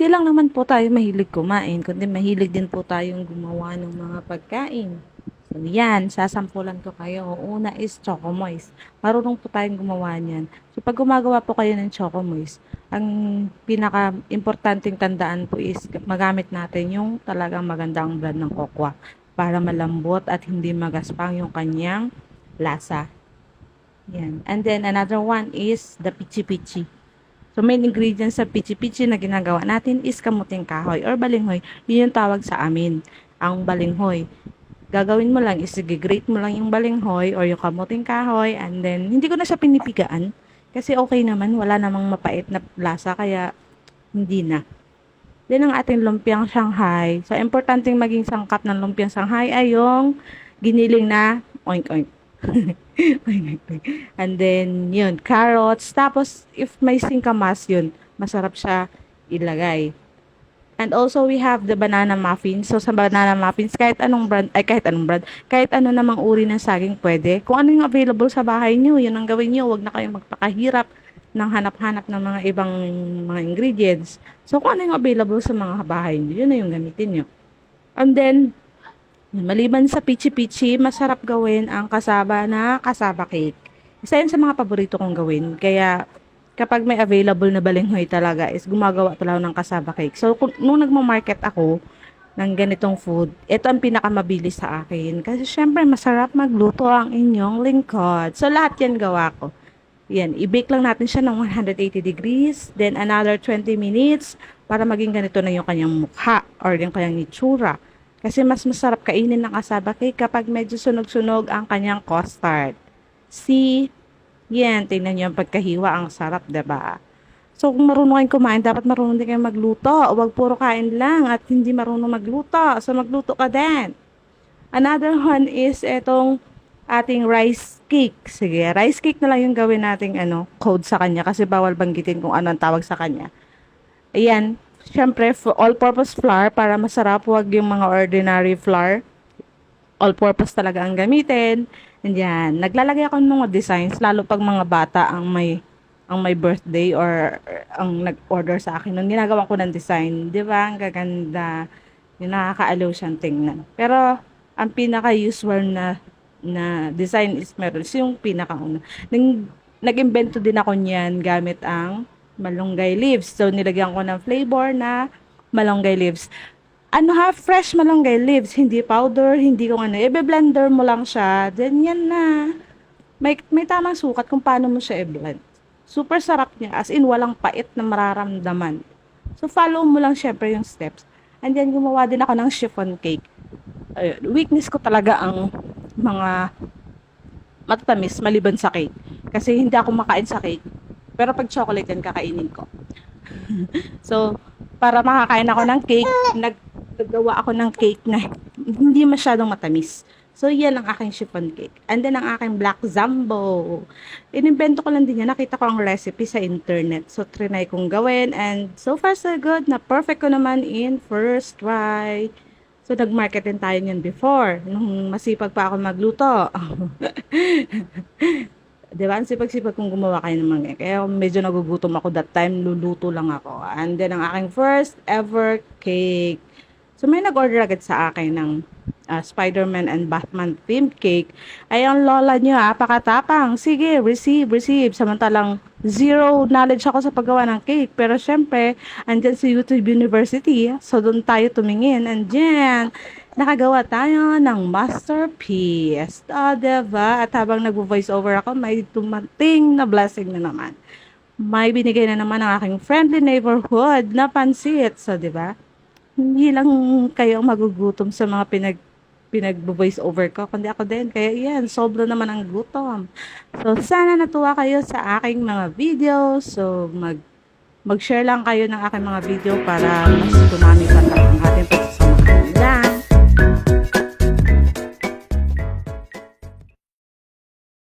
hindi lang naman po tayo mahilig kumain, kundi mahilig din po tayong gumawa ng mga pagkain. So, yan, sasampulan ko kayo. Una is Chocomoist. Marunong po tayong gumawa niyan. So, pag gumagawa po kayo ng Chocomoist, ang pinaka-importanting tandaan po is magamit natin yung talagang magandang brand ng kokwa para malambot at hindi magaspang yung kanyang lasa. Yan. And then, another one is the pichi-pichi. So, main ingredients sa pichi-pichi na ginagawa natin is kamuting kahoy or balinghoy. Yun yung tawag sa amin, ang balinghoy. Gagawin mo lang is i-grate mo lang yung balinghoy or yung kamuting kahoy, and then hindi ko na siya pinipigaan kasi okay naman, wala namang mapait na lasa kaya hindi na. Then ang ating lumpiang Shanghai. So importanteng maging sangkap ng lumpiang Shanghai ay yung giniling na oink oink. Oink, oink. And then yun, carrots. Tapos if may singkamas yun, masarap siya ilagay. And also, we have the banana muffins. So, sa banana muffins, kahit anong brand, kahit ano namang uri ng saging pwede. Kung ano yung available sa bahay nyo, yun ang gawin nyo. Huwag na kayong magpakahirap ng hanap-hanap ng mga ibang mga ingredients. So, kung ano yung available sa mga bahay nyo, yun na yung gamitin nyo. And then, maliban sa pichi-pichi, masarap gawin ang kasaba cake. Isa yun sa mga paborito kong gawin. Kaya, kapag may available na balinghoy talaga is gumagawa talaga ng kasaba cake. So, nung nagmamarket ako ng ganitong food, ito ang pinakamabilis sa akin. Kasi syempre, masarap magluto ang inyong lingkod. So, lahat yan gawa ko. Yan, i-bake lang natin siya ng 180 degrees, then another 20 minutes para maging ganito na yung kanyang mukha or yung kanyang itsura. Kasi mas masarap kainin ng kasaba cake kapag medyo sunog-sunog ang kanyang custard. See? Yan, tingnan nyo yung pagkahiwa, ang sarap, diba? So, kung marunong kayong kumain, dapat marunong din kayong magluto. Huwag puro kain lang at hindi marunong magluto. So, magluto ka din. Another one is itong ating rice cake. Sige, rice cake na lang yung gawin nating code sa kanya kasi bawal banggitin kung ano ang tawag sa kanya. Ayan, syempre, all-purpose flour para masarap. Huwag yung mga ordinary flour. All-purpose talaga ang gamitin. Yan, naglalagay ako ng mga designs lalo pag mga bata ang may birthday or ang nag-order sa akin. Nung ginagawa ko ng design, 'di ba? Ang gaganda. Yung nakakaaliw siyang tingnan. Pero ang pinaka-usual na design is meron yung pinakauna. Nag-invento din ako niyan gamit ang malunggay leaves. So nilagyan ko ng flavor na malunggay leaves. Fresh malunggay leaves, hindi powder, hindi kung i-blender mo lang siya, then yan na. May tamang sukat kung paano mo siya i-blend. Super sarap niya, as in walang pait na mararamdaman. So follow mo lang syempre yung steps. And then gumawa din ako ng chiffon cake. Weakness ko talaga ang mga matatamis maliban sa cake. Kasi hindi ako makain sa cake. Pero pag chocolate yan, kakainin ko. So, para makakain ako ng cake, naggawa ako ng cake na hindi masyadong matamis. So, yan ang aking chiffon cake. And then, ang aking black zambo. Inimbento ko lang din yan. Nakita ko ang recipe sa internet. So, trinay kong gawin. And so far, so good. Na perfect ko naman in first try. So, nag-market din tayo niyan before. Nung masipag pa ako magluto. Diba? Ang sipag-sipag kong gumawa kayo ng mga. Kaya medyo nagugutom ako that time. Luluto lang ako. And then, ang aking first ever cake. So, may nag-order agad sa akin ng Spider-Man and Batman themed cake. Ay, ang lola niyo, pakatapang. Sige, receive. Samantalang, zero knowledge ako sa paggawa ng cake. Pero, syempre, andyan si YouTube University. So, doon tayo tumingin. And dyan, nakagawa tayo ng masterpiece. Diba? At habang nag-voice over ako, may tumating na blessing na naman. May binigay na naman ang aking friendly neighborhood na pansit. So, diba? Hindi lang kayo magugutom sa mga pinag-voice over ko, kundi ako din. Kaya yan, sobra naman ang gutom. So, sana natuwa kayo sa aking mga videos. So, mag-share lang kayo ng aking mga video para mas tumami pa ang ating